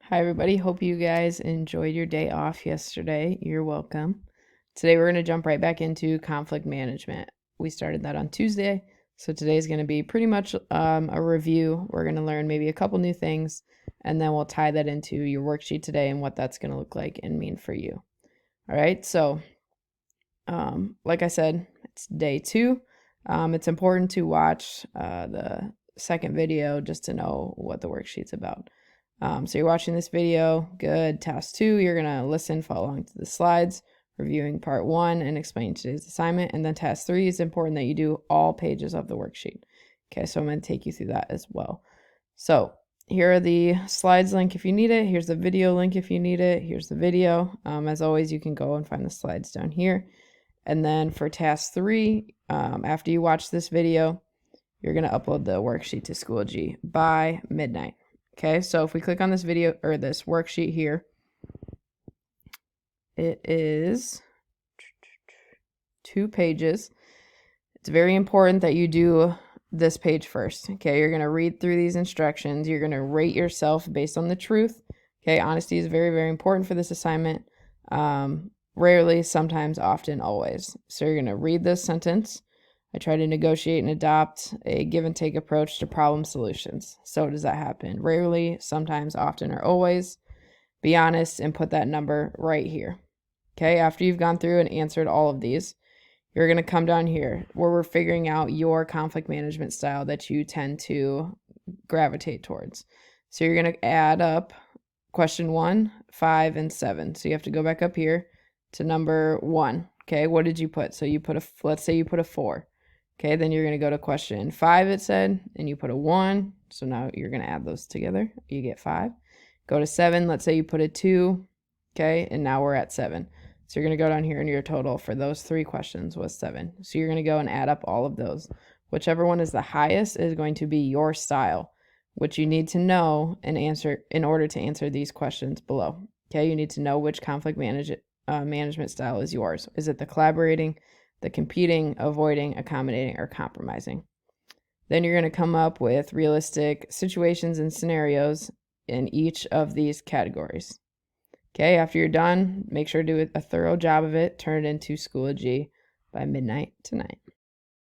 Hi, everybody. Hope you guys enjoyed your day off yesterday. You're welcome. Today, we're going to jump right back into conflict management. We started that on Tuesday, so today is going to be pretty much a review. We're going to learn maybe a couple new things, and then we'll tie that into your worksheet today and what that's going to look like and mean for you. All right, so like I said, it's day 2. It's important to watch the second video just to know what the worksheet's about. So you're watching this video, good. Task 2, you're gonna listen, follow along to the slides, reviewing part 1 and explaining today's assignment. And then task 3 is important that you do all pages of the worksheet. Okay, so I'm gonna take you through that as well. So here are the slides link if you need it. Here's the video link if you need it. Here's the video. As always, you can go and find the slides down here. And then for task 3, after you watch this video, you're gonna upload the worksheet to Schoology by midnight. Okay, so if we click on this video or this worksheet here, it is 2 pages. It's very important that you do this page first. Okay, you're going to read through these instructions. You're going to rate yourself based on the truth. Okay, honesty is very, very important for this assignment. Rarely, sometimes, often, always. So you're going to read this sentence. I try to negotiate and adopt a give and take approach to problem solutions. So does that happen? Rarely, sometimes, often, or always. Be honest and put that number right here. Okay, after you've gone through and answered all of these, you're going to come down here where we're figuring out your conflict management style that you tend to gravitate towards. So you're going to add up question 1, 5, and 7. So you have to go back up here to number 1. Okay, what did you put? So you put let's say you put a 4. Okay, then you're going to go to question 5, it said, and you put a 1. So now you're going to add those together. You get 5. Go to 7. Let's say you put a 2. Okay, and now we're at 7. So you're going to go down here and your total for those 3 questions was 7. So you're going to go and add up all of those. Whichever one is the highest is going to be your style, which you need to know and answer in order to answer these questions below. Okay, you need to know which conflict management style is yours. Is it the collaborating, the competing, avoiding, accommodating, or compromising? Then you're going to come up with realistic situations and scenarios in each of these categories. Okay, after you're done, make sure to do a thorough job of it. Turn it into Schoology by midnight tonight.